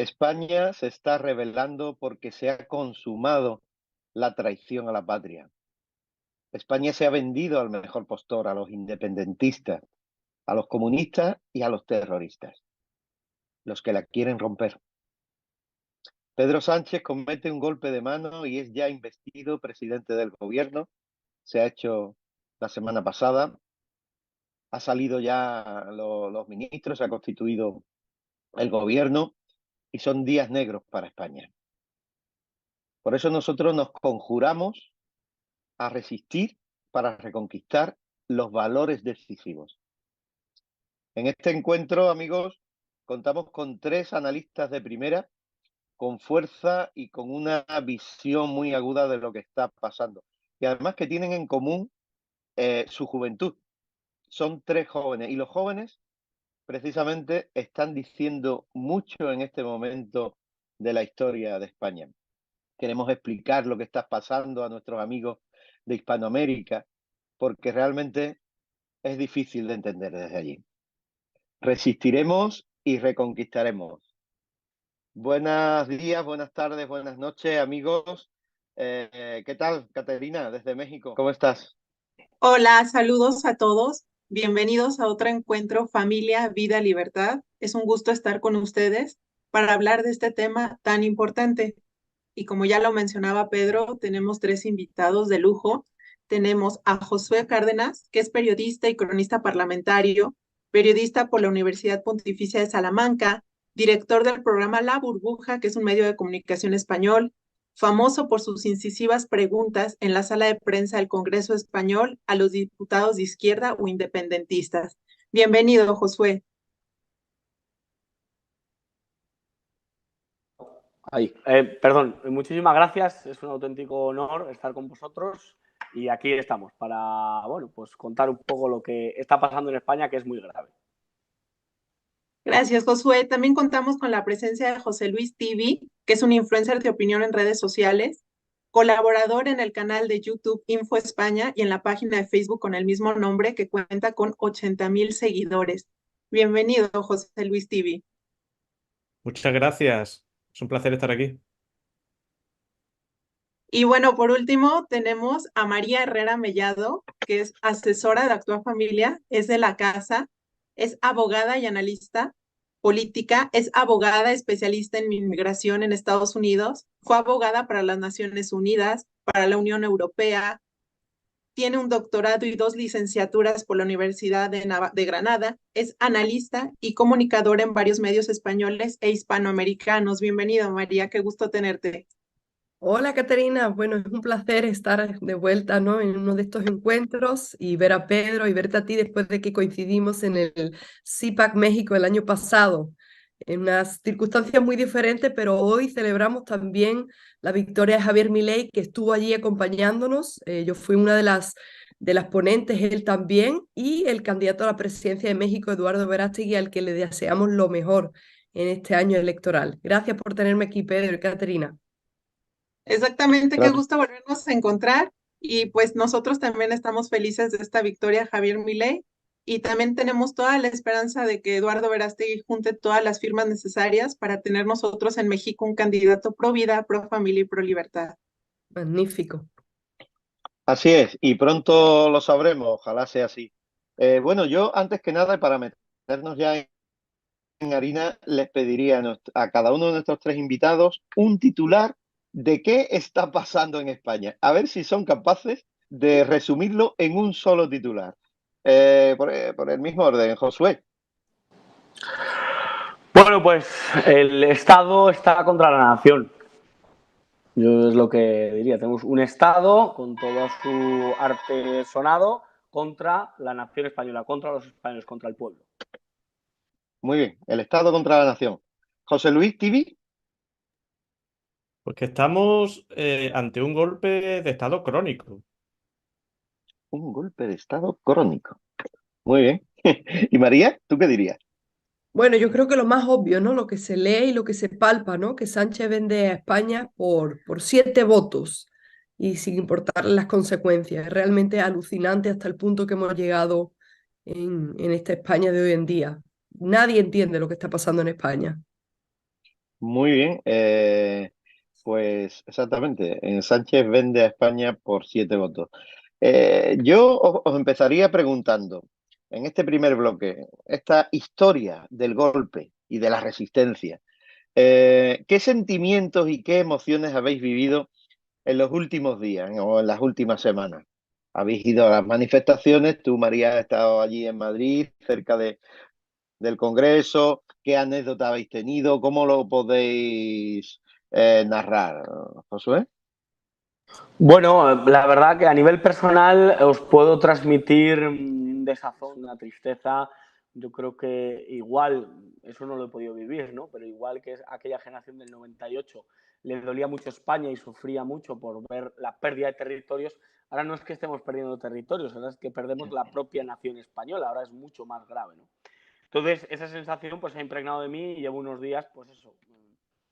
España se está rebelando porque se ha consumado la traición a la patria. España se ha vendido al mejor postor, a los independentistas, a los comunistas y a los terroristas, los que la quieren romper. Pedro Sánchez comete un golpe de mano y es ya investido presidente del gobierno. Se ha hecho la semana pasada. Ha salido ya los ministros, se ha constituido el gobierno y son días negros para España. Por eso nosotros nos conjuramos a resistir para reconquistar los valores decisivos. En este encuentro, amigos, contamos con 3 analistas de primera, con fuerza y con una visión muy aguda de lo que está pasando. Y además que tienen en común su juventud. Son 3 jóvenes y los jóvenes precisamente están diciendo mucho en este momento de la historia de España. Queremos explicar lo que está pasando a nuestros amigos de Hispanoamérica, porque realmente es difícil de entender desde allí. Resistiremos y reconquistaremos. Buenos días, buenas tardes, buenas noches, amigos. ¿Qué tal, Caterina, desde México? ¿Cómo estás? Hola, saludos a todos. Bienvenidos a otro encuentro Familia, Vida, Libertad. Es un gusto estar con ustedes para hablar de este tema tan importante. Y como ya lo mencionaba Pedro, tenemos 3 invitados de lujo. Tenemos a Josué Cárdenas, que es periodista y cronista parlamentario, periodista por la Universidad Pontificia de Salamanca, director del programa La Burbuja, que es un medio de comunicación español, famoso por sus incisivas preguntas en la sala de prensa del Congreso Español a los diputados de izquierda o independentistas. Bienvenido, Josué. Ahí. Perdón, muchísimas gracias. Es un auténtico honor estar con vosotros y aquí estamos para, bueno, pues contar un poco lo que está pasando en España, que es muy grave. Gracias, Josué. También contamos con la presencia de José Luis TV, que es un influencer de opinión en redes sociales, colaborador en el canal de YouTube Info España y en la página de Facebook con el mismo nombre, que cuenta con 80,000 seguidores. Bienvenido, José Luis TV. Muchas gracias. Es un placer estar aquí. Y bueno, por último, tenemos a María Herrera Mellado, que es asesora de Actúa Familia, es de la casa, es abogada y analista política, es abogada especialista en inmigración en Estados Unidos, fue abogada para las Naciones Unidas, para la Unión Europea, tiene un doctorado y 2 licenciaturas por la Universidad de Granada, es analista y comunicadora en varios medios españoles e hispanoamericanos. Bienvenida, María, qué gusto tenerte. Hola, Caterina. Bueno, es un placer estar de vuelta, ¿no? En uno de estos encuentros y ver a Pedro y verte a ti después de que coincidimos en el CIPAC México el año pasado, en unas circunstancias muy diferentes, pero hoy celebramos también la victoria de Javier Milei, que estuvo allí acompañándonos. Yo fui una de las ponentes, él también, y el candidato a la presidencia de México, Eduardo Verástegui, al que le deseamos lo mejor en este año electoral. Gracias por tenerme aquí, Pedro y Caterina. Exactamente, qué Gracias. gusto volvernos a encontrar y pues nosotros también estamos felices de esta victoria, Javier Milei, y también tenemos toda la esperanza de que Eduardo Verástegui junte todas las firmas necesarias para tener nosotros en México un candidato pro vida, pro familia y pro libertad. Magnífico. Así es, y pronto lo sabremos, ojalá sea así. Bueno, yo antes que nada, para meternos ya en harina, les pediría a cada uno de nuestros 3 invitados un titular de qué está pasando en España. A ver si son capaces de resumirlo en un solo titular. Por el mismo orden, Josué. Bueno, pues el Estado está contra la nación. Yo es lo que diría. Tenemos un Estado con todo su arte sonado contra la nación española, contra los españoles, contra el pueblo. Muy bien, el Estado contra la nación. José Luis Tibi. Pues que estamos ante un golpe de estado crónico. Un golpe de Estado crónico. Muy bien. ¿Y María, tú qué dirías? Bueno, yo creo que lo más obvio, ¿no? Lo que se lee y lo que se palpa, ¿no? Que Sánchez vende a España por 7 votos y sin importar las consecuencias. Es realmente alucinante hasta el punto que hemos llegado en esta España de hoy en día. Nadie entiende lo que está pasando en España. Muy bien. Pues exactamente, en Sánchez vende a España por 7 votos. Yo os empezaría preguntando, en este primer bloque, esta historia del golpe y de la resistencia, ¿qué sentimientos y qué emociones habéis vivido en los últimos días o en las últimas semanas? ¿Habéis ido a las manifestaciones? Tú, María, has estado allí en Madrid, cerca del Congreso. ¿Qué anécdota habéis tenido? ¿Cómo lo podéis narrar, Josué? Bueno, la verdad que a nivel personal os puedo transmitir un desazón, una tristeza. Yo creo que igual, eso no lo he podido vivir, ¿no? Pero igual que es aquella generación del 98 le dolía mucho España y sufría mucho por ver la pérdida de territorios. Ahora no es que estemos perdiendo territorios, ahora es que perdemos la propia nación española, ahora es mucho más grave, ¿no? Entonces, esa sensación pues se ha impregnado de mí y llevo unos días, pues eso,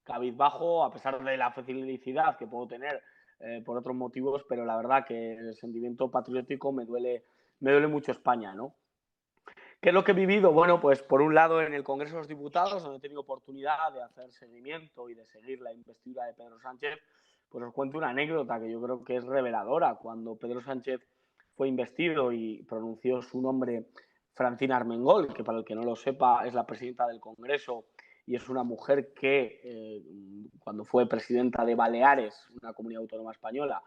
cabizbajo, a pesar de la felicidad que puedo tener por otros motivos, pero la verdad que el sentimiento patriótico me duele mucho España, ¿no? ¿Qué es lo que he vivido? Bueno, pues por un lado en el Congreso de los Diputados, donde he tenido oportunidad de hacer seguimiento y de seguir la investidura de Pedro Sánchez, pues os cuento una anécdota que yo creo que es reveladora. Cuando Pedro Sánchez fue investido y pronunció su nombre Francina Armengol, que para el que no lo sepa es la presidenta del Congreso y es una mujer que cuando fue presidenta de Baleares, una comunidad autónoma española,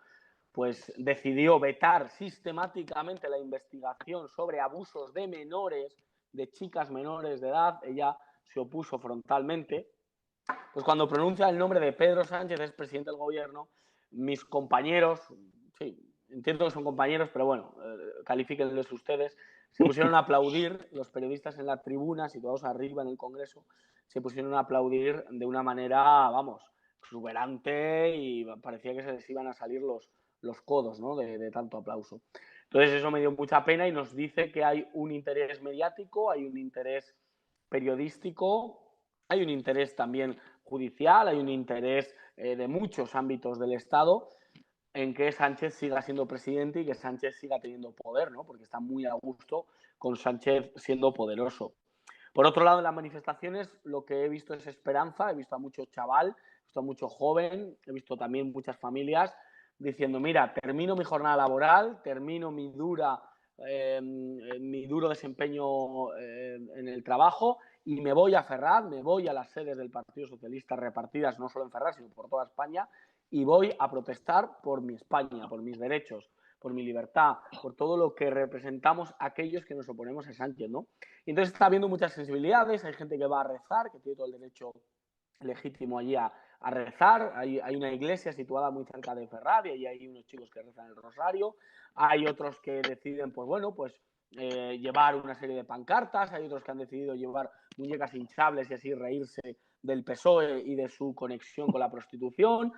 pues decidió vetar sistemáticamente la investigación sobre abusos de menores, de chicas menores de edad. Ella se opuso frontalmente. Pues cuando pronuncia el nombre de Pedro Sánchez, es presidente del gobierno, mis compañeros, sí, entiendo que son compañeros, pero bueno, califíquenles ustedes, se pusieron a aplaudir, los periodistas en la tribuna, situados arriba en el Congreso, se pusieron a aplaudir de una manera, vamos, exuberante y parecía que se les iban a salir los codos, ¿no? De tanto aplauso. Entonces eso me dio mucha pena y nos dice que hay un interés mediático, hay un interés periodístico, hay un interés también judicial, hay un interés de muchos ámbitos del Estado en que Sánchez siga siendo presidente y que Sánchez siga teniendo poder, ¿no? Porque está muy a gusto con Sánchez siendo poderoso. Por otro lado, en las manifestaciones lo que he visto es esperanza, he visto a mucho chaval, he visto a mucho joven, he visto también muchas familias diciendo, mira, termino mi jornada laboral, termino mi duro desempeño en el trabajo y me voy a Ferraz, me voy a las sedes del Partido Socialista repartidas no solo en Ferraz, sino por toda España y voy a protestar por mi España, por mis derechos, por mi libertad, por todo lo que representamos aquellos que nos oponemos a Sánchez, ¿no? Y entonces está habiendo muchas sensibilidades, hay gente que va a rezar, que tiene todo el derecho legítimo allí a rezar, hay una iglesia situada muy cerca de Ferrari y hay unos chicos que rezan el rosario, hay otros que deciden, pues bueno, pues llevar una serie de pancartas, hay otros que han decidido llevar muñecas hinchables y así reírse del PSOE y de su conexión con la prostitución.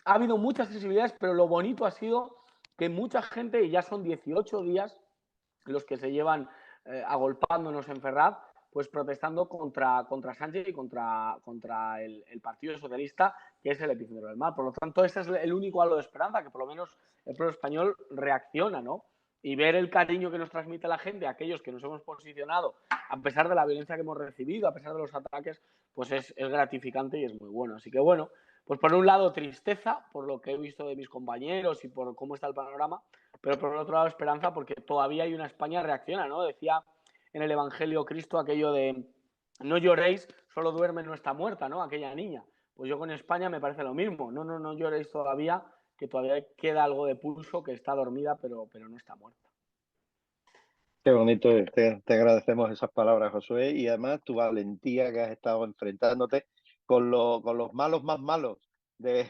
Ha habido muchas sensibilidades, pero lo bonito ha sido que mucha gente, y ya son 18 días los que se llevan agolpándonos en Ferraz, pues protestando contra Sánchez y contra el Partido Socialista, que es el epicentro del mal. Por lo tanto, ese es el único halo de esperanza, que por lo menos el pueblo español reacciona, ¿no? Y ver el cariño que nos transmite la gente, aquellos que nos hemos posicionado, a pesar de la violencia que hemos recibido, a pesar de los ataques, pues es gratificante y es muy bueno. Así que bueno, pues por un lado tristeza por lo que he visto de mis compañeros y por cómo está el panorama, pero por otro lado esperanza porque todavía hay una España reacciona, ¿no? Decía en el Evangelio Cristo aquello de no lloréis, solo duerme, no está muerta, ¿no? Aquella niña. Pues yo con España me parece lo mismo. No lloréis todavía, que todavía queda algo de pulso, que está dormida, pero no está muerta. Qué bonito, te agradecemos esas palabras, Josué, y además tu valentía que has estado enfrentándote con los malos más malos de,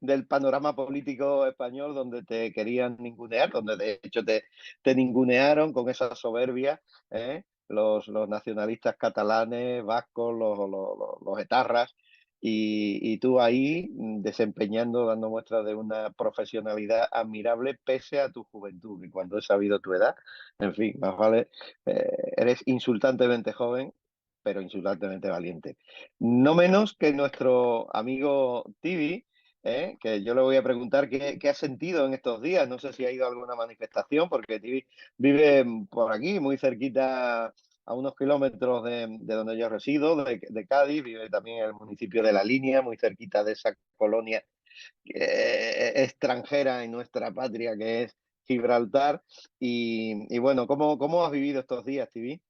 del panorama político español, donde te querían ningunear, donde de hecho te ningunearon con esa soberbia, ¿eh? Los nacionalistas catalanes, vascos, los etarras, y tú ahí desempeñando, dando muestras de una profesionalidad admirable pese a tu juventud, que cuando he sabido tu edad, en fin, más vale, eres insultantemente joven, pero insultantemente valiente. No menos que nuestro amigo Tibi, que yo le voy a preguntar qué ha sentido en estos días. No sé si ha ido a alguna manifestación, porque Tibi vive por aquí, muy cerquita a unos kilómetros de donde yo resido, de Cádiz, vive también en el municipio de La Línea, muy cerquita de esa colonia extranjera en nuestra patria que es Gibraltar. Y bueno, ¿cómo has vivido estos días, Tibi?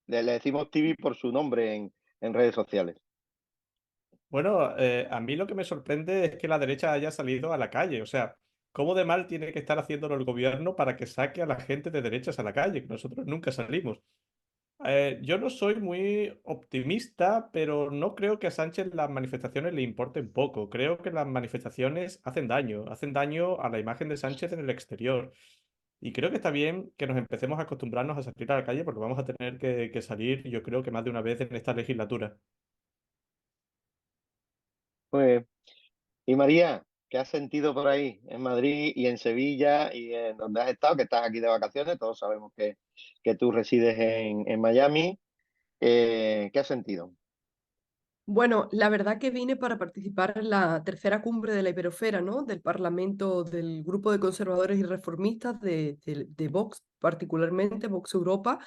Le decimos Tibi por su nombre en redes sociales. Bueno, a mí lo que me sorprende es que la derecha haya salido a la calle. O sea, ¿cómo de mal tiene que estar haciéndolo el gobierno para que saque a la gente de derechas a la calle? Que nosotros nunca salimos. Yo no soy muy optimista, pero no creo que a Sánchez las manifestaciones le importen poco. Creo que las manifestaciones hacen daño a la imagen de Sánchez en el exterior. Y creo que está bien que nos empecemos a acostumbrarnos a salir a la calle porque vamos a tener que salir, yo creo que más de una vez en esta legislatura. Pues, y María, ¿qué has sentido por ahí en Madrid y en Sevilla y en donde has estado, que estás aquí de vacaciones? Todos sabemos que tú resides en Miami. ¿Qué has sentido? Bueno, la verdad que vine para participar en la tercera cumbre de la Iberosfera, ¿no? Del Parlamento del Grupo de Conservadores y Reformistas de Vox, particularmente Vox Europa,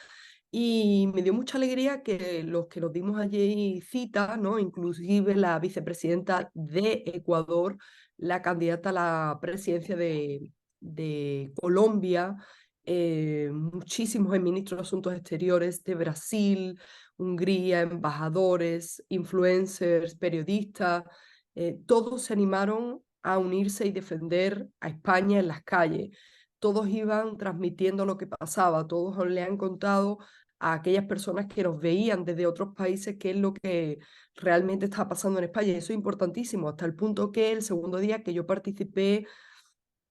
y me dio mucha alegría que los que nos dimos allí cita, ¿no? Inclusive la vicepresidenta de Ecuador, la candidata a la presidencia de Colombia, muchísimos ministros de Asuntos Exteriores de Brasil, Hungría, embajadores, influencers, periodistas, todos se animaron a unirse y defender a España en las calles. Todos iban transmitiendo lo que pasaba, todos le han contado a aquellas personas que nos veían desde otros países qué es lo que realmente estaba pasando en España. Y eso es importantísimo, hasta el punto que el segundo día que yo participé,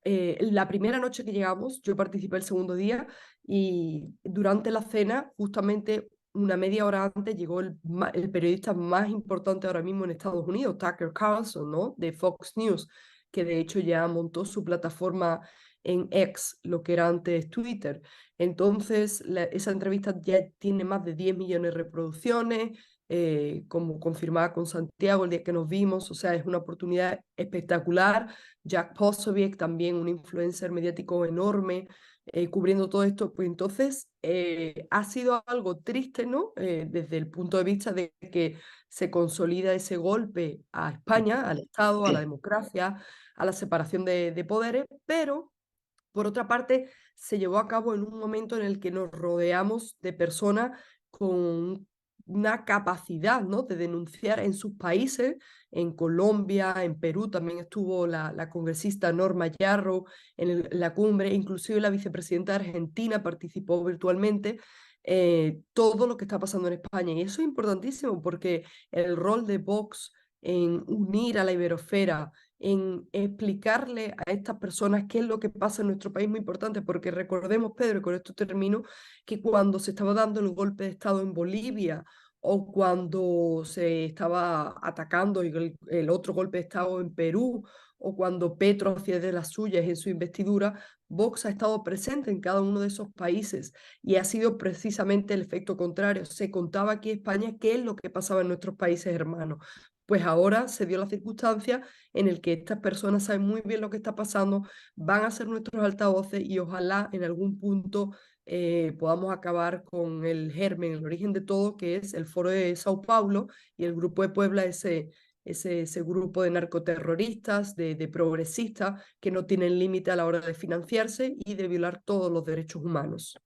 la primera noche que llegamos, yo participé el segundo día y durante la cena, justamente una media hora antes, llegó el periodista más importante ahora mismo en Estados Unidos, Tucker Carlson, ¿no? De Fox News, que de hecho ya montó su plataforma en X, lo que era antes Twitter. Entonces, esa entrevista ya tiene más de 10 millones de reproducciones, como confirmada con Santiago el día que nos vimos, o sea, es una oportunidad espectacular. Jack Posobiec, también un influencer mediático enorme, cubriendo todo esto. Pues entonces ha sido algo triste, ¿no? Desde el punto de vista de que se consolida ese golpe a España, al Estado, a la democracia, a la separación de poderes, pero por otra parte, se llevó a cabo en un momento en el que nos rodeamos de personas con una capacidad, ¿no? De denunciar en sus países, en Colombia, en Perú también estuvo la congresista Norma Yarro la cumbre, inclusive la vicepresidenta de Argentina participó virtualmente. Todo lo que está pasando en España. Y eso es importantísimo porque el rol de Vox en unir a la iberosfera, en explicarle a estas personas qué es lo que pasa en nuestro país, muy importante, porque recordemos, Pedro, y con esto termino, que cuando se estaba dando el golpe de Estado en Bolivia o cuando se estaba atacando el otro golpe de Estado en Perú o cuando Petro hacía de las suyas en su investidura, Vox ha estado presente en cada uno de esos países y ha sido precisamente el efecto contrario. Se contaba aquí en España qué es lo que pasaba en nuestros países hermanos. Pues ahora se dio la circunstancia en el que estas personas saben muy bien lo que está pasando, van a ser nuestros altavoces y ojalá en algún punto podamos acabar con el germen, el origen de todo, que es el Foro de Sao Paulo y el Grupo de Puebla, ese grupo de narcoterroristas, de progresistas que no tienen límite a la hora de financiarse y de violar todos los derechos humanos.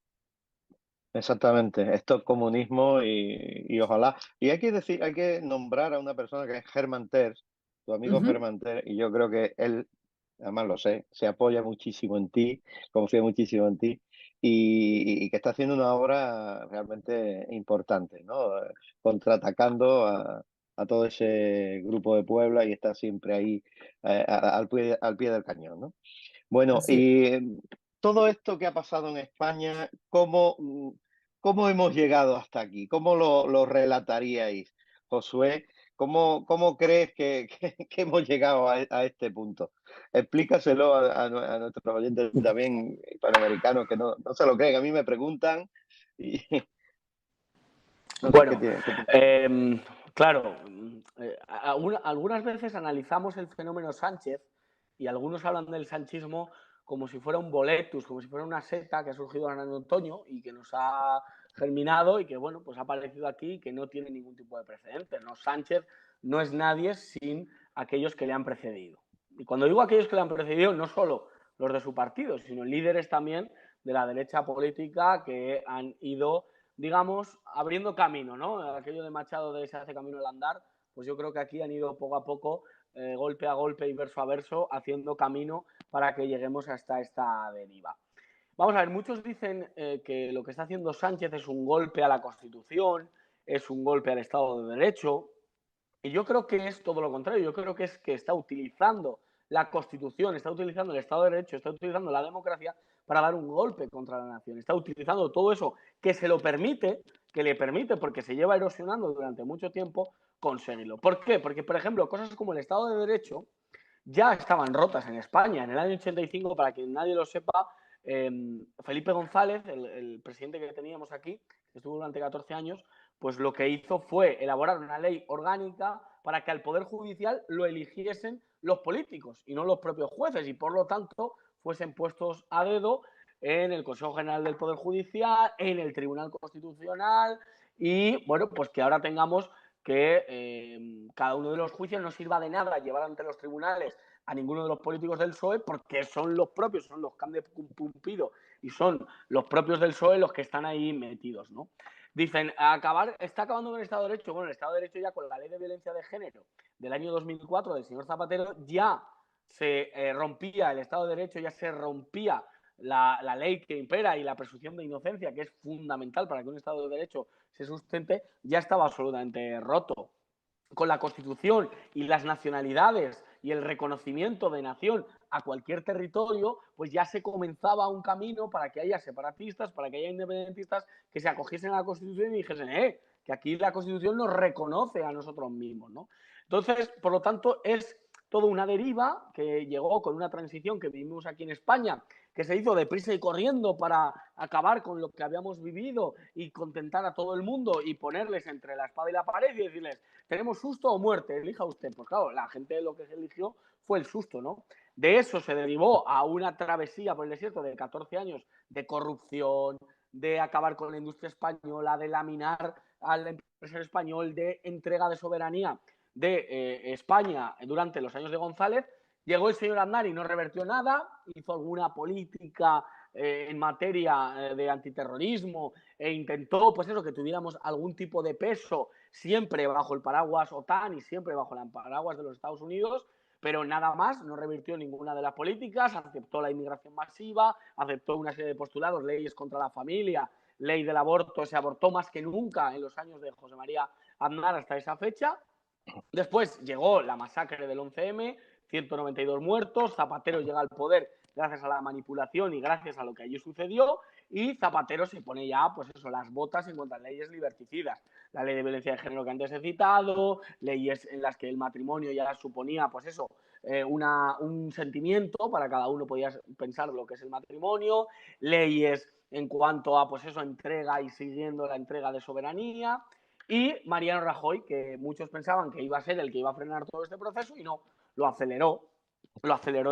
Exactamente, esto es comunismo y ojalá. Y hay que decir, hay que nombrar a una persona que es Germán Terz, tu amigo Germán Terz, y yo creo que él, además lo sé, se apoya muchísimo en ti, confía muchísimo en ti, y que está haciendo una obra realmente importante, ¿no? Contraatacando a todo ese grupo de Puebla y está siempre ahí al pie del cañón, ¿no? Bueno, Así es. y todo esto que ha pasado en España, ¿cómo hemos llegado hasta aquí? ¿Cómo lo relataríais, Josué? ¿Cómo crees que hemos llegado a este punto? Explícaselo a nuestros oyentes también hispanoamericanos que no se lo creen. A mí me preguntan y no sé qué Bueno, tiene. claro, algunas veces analizamos el fenómeno Sánchez y algunos hablan del sanchismo como si fuera un boletus, como si fuera una secta que ha surgido ahora en otoño y que nos ha germinado y que, bueno, pues ha aparecido aquí y que no tiene ningún tipo de precedente, ¿no? Sánchez no es nadie sin aquellos que le han precedido. Y cuando digo aquellos que le han precedido, no solo los de su partido, sino líderes también de la derecha política que han ido, digamos, abriendo camino, ¿no? Aquello de Machado de se hace camino al andar, pues yo creo que aquí han ido poco a poco, golpe a golpe y verso a verso, haciendo camino para que lleguemos hasta esta deriva. Vamos a ver, muchos dicen que lo que está haciendo Sánchez es un golpe a la Constitución, es un golpe al Estado de Derecho, y yo creo que es todo lo contrario. Yo creo que es que está utilizando la Constitución, está utilizando el Estado de Derecho, está utilizando la democracia para dar un golpe contra la nación. Está utilizando todo eso que se lo permite, que le permite, porque se lleva erosionando durante mucho tiempo, conseguirlo. ¿Por qué? Porque, por ejemplo, cosas como el Estado de Derecho ya estaban rotas en España. En el año 85, para quien nadie lo sepa, Felipe González, el presidente que teníamos aquí, que estuvo durante 14 años, pues lo que hizo fue elaborar una ley orgánica para que al Poder Judicial lo eligiesen los políticos y no los propios jueces, y por lo tanto fuesen puestos a dedo en el Consejo General del Poder Judicial, en el Tribunal Constitucional, y bueno, pues que ahora tengamos que cada uno de los juicios no sirva de nada llevar ante los tribunales a ninguno de los políticos del PSOE, porque son los propios, son los que han depumpido y son los propios del PSOE los que están ahí metidos, ¿no? Dicen, está acabando con el Estado de Derecho. Bueno, el Estado de Derecho ya con la Ley de Violencia de Género del año 2004 del señor Zapatero ya se rompía el Estado de Derecho, ya se rompía la ley que impera y la presunción de inocencia, que es fundamental para que un Estado de Derecho se sustente, ya estaba absolutamente roto. Con la Constitución y las nacionalidades y el reconocimiento de nación a cualquier territorio, pues ya se comenzaba un camino para que haya separatistas, para que haya independentistas que se acogiesen a la Constitución y dijesen, que aquí la Constitución nos reconoce a nosotros mismos, ¿no? Entonces, por lo tanto, es toda una deriva que llegó con una transición que vivimos aquí en España, que se hizo deprisa y corriendo para acabar con lo que habíamos vivido y contentar a todo el mundo y ponerles entre la espada y la pared y decirles, tenemos susto o muerte, elija usted. Pues claro, la gente lo que se eligió fue el susto, ¿no? De eso se derivó a una travesía por el desierto de 14 años de corrupción, de acabar con la industria española, de laminar al empresario español, de entrega de soberanía de España durante los años de González. Llegó el señor Aznar y no revertió nada, hizo alguna política en materia de antiterrorismo e intentó, pues eso, que tuviéramos algún tipo de peso siempre bajo el paraguas OTAN y siempre bajo el paraguas de los Estados Unidos, pero nada más, no revirtió ninguna de las políticas, aceptó la inmigración masiva, aceptó una serie de postulados, leyes contra la familia, ley del aborto, se abortó más que nunca en los años de José María Aznar hasta esa fecha. Después llegó la masacre del 11M, 192 muertos, Zapatero llega al poder gracias a la manipulación y gracias a lo que allí sucedió, y Zapatero se pone ya, pues eso, las botas en cuanto a leyes liberticidas. La ley de violencia de género que antes he citado, leyes en las que el matrimonio ya suponía, pues eso, un sentimiento, para cada uno podía pensar lo que es el matrimonio, leyes en cuanto a, pues eso, entrega y siguiendo la entrega de soberanía, y Mariano Rajoy, que muchos pensaban que iba a ser el que iba a frenar todo este proceso y no, lo aceleró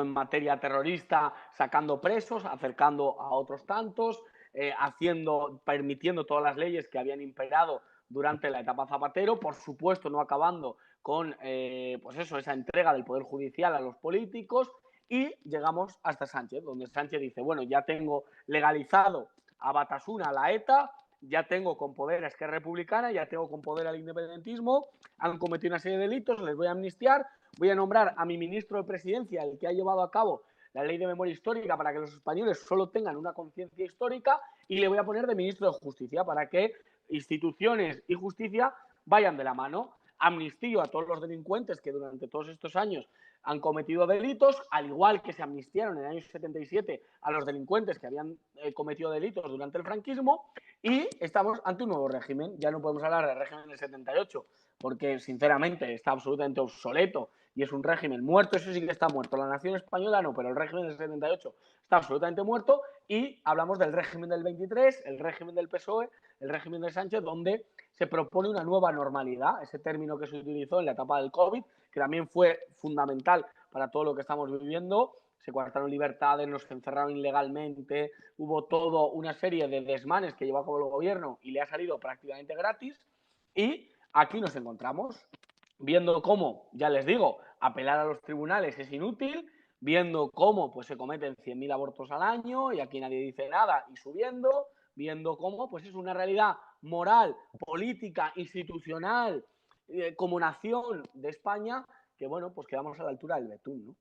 en materia terrorista, sacando presos, acercando a otros tantos, permitiendo todas las leyes que habían imperado durante la etapa Zapatero, por supuesto no acabando con pues eso, esa entrega del Poder Judicial a los políticos, y llegamos hasta Sánchez, donde Sánchez dice, bueno, ya tengo legalizado a Batasuna, a la ETA, ya tengo con poder a Esquerra Republicana, ya tengo con poder al independentismo, han cometido una serie de delitos, les voy a amnistiar, voy a nombrar a mi ministro de Presidencia, el que ha llevado a cabo la ley de memoria histórica para que los españoles solo tengan una conciencia histórica, y le voy a poner de ministro de Justicia para que instituciones y justicia vayan de la mano. Amnistío a todos los delincuentes que durante todos estos años han cometido delitos, al igual que se amnistiaron en el año 77 a los delincuentes que habían cometido delitos durante el franquismo, y estamos ante un nuevo régimen. Ya no podemos hablar del régimen del 78, porque sinceramente está absolutamente obsoleto y es un régimen muerto. Eso sí que está muerto. La nación española no, pero el régimen del 78 está absolutamente muerto, y hablamos del régimen del 23, el régimen del PSOE, el régimen de Sánchez, donde se propone una nueva normalidad, ese término que se utilizó en la etapa del COVID, que también fue fundamental para todo lo que estamos viviendo, se coartaron libertades, nos encerraron ilegalmente, hubo todo una serie de desmanes que llevó a cabo el gobierno y le ha salido prácticamente gratis. Y aquí nos encontramos viendo cómo, ya les digo, apelar a los tribunales es inútil, viendo cómo pues, se cometen 100.000 abortos al año y aquí nadie dice nada y subiendo, viendo cómo pues, es una realidad moral, política, institucional, como nación de España, que bueno, pues quedamos a la altura del betún, ¿no?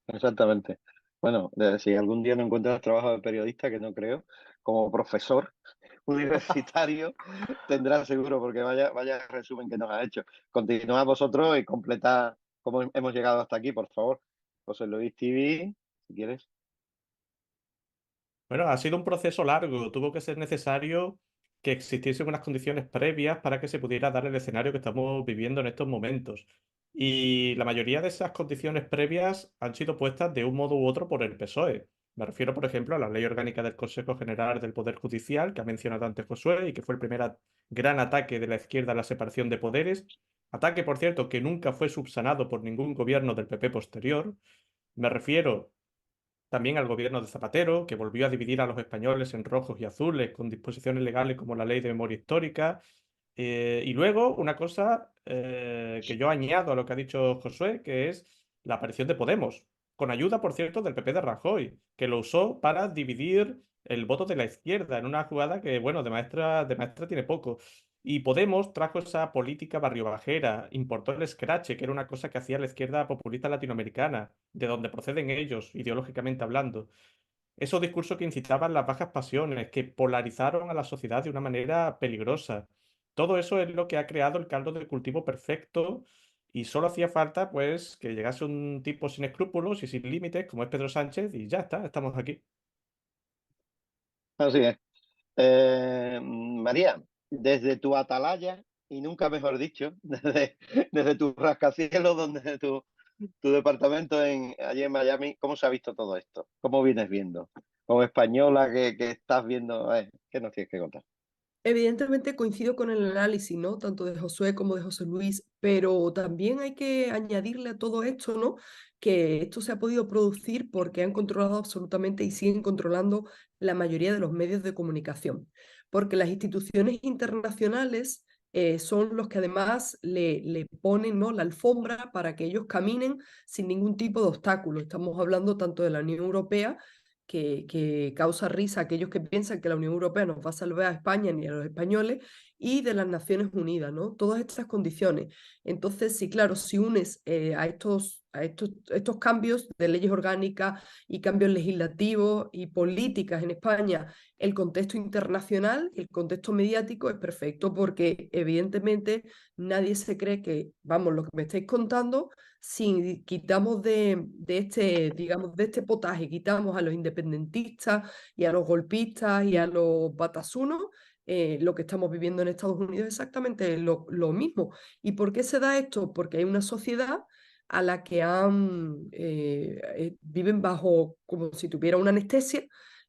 Exactamente. Bueno, si algún día no encuentras trabajo de periodista, que no creo, como profesor universitario tendrás seguro, porque vaya resumen que nos ha hecho. Continuad vosotros y completad cómo hemos llegado hasta aquí, por favor. José Luis TV, si quieres. Bueno, ha sido un proceso largo. Tuvo que ser necesario que existiesen unas condiciones previas para que se pudiera dar el escenario que estamos viviendo en estos momentos. Y la mayoría de esas condiciones previas han sido puestas de un modo u otro por el PSOE. Me refiero, por ejemplo, a la Ley Orgánica del Consejo General del Poder Judicial, que ha mencionado antes Josué, y que fue el primer gran ataque de la izquierda a la separación de poderes. Ataque, por cierto, que nunca fue subsanado por ningún gobierno del PP posterior. Me refiero también al gobierno de Zapatero, que volvió a dividir a los españoles en rojos y azules con disposiciones legales como la Ley de Memoria Histórica. Y luego una cosa que yo añado a lo que ha dicho Josué, que es la aparición de Podemos, con ayuda, por cierto, del PP de Rajoy, que lo usó para dividir el voto de la izquierda en una jugada que, bueno, de maestra tiene poco. Y Podemos trajo esa política barriobajera, importó el escrache, que era una cosa que hacía la izquierda populista latinoamericana, de donde proceden ellos, ideológicamente hablando. Esos discursos que incitaban las bajas pasiones, que polarizaron a la sociedad de una manera peligrosa. Todo eso es lo que ha creado el caldo de cultivo perfecto y solo hacía falta, pues, que llegase un tipo sin escrúpulos y sin límites, como es Pedro Sánchez, y ya está, estamos aquí. Así es. María, desde tu atalaya, y nunca mejor dicho, desde tu rascacielos, donde tu departamento allí en Miami, ¿cómo se ha visto todo esto? ¿Cómo vienes viendo? Como española que estás viendo, ¿qué nos tienes que contar? Evidentemente coincido con el análisis, ¿no? Tanto de Josué como de José Luis, pero también hay que añadirle a todo esto, ¿no? Que esto se ha podido producir porque han controlado absolutamente y siguen controlando la mayoría de los medios de comunicación. Porque las instituciones internacionales son los que además le ponen, ¿no? La alfombra para que ellos caminen sin ningún tipo de obstáculo. Estamos hablando tanto de la Unión Europea que causa risa a aquellos que piensan que la Unión Europea nos va a salvar a España ni a los españoles, y de las Naciones Unidas, ¿no? Todas estas condiciones. Entonces, sí, claro, si unes estos cambios de leyes orgánicas y cambios legislativos y políticas en España, el contexto internacional y el contexto mediático es perfecto, porque evidentemente nadie se cree que, vamos, lo que me estáis contando, si quitamos digamos, de este potaje, quitamos a los independentistas y a los golpistas y a los batasunos, lo que estamos viviendo en Estados Unidos es exactamente lo mismo. ¿Y por qué se da esto? Porque hay una sociedad a la que viven bajo como si tuviera una anestesia,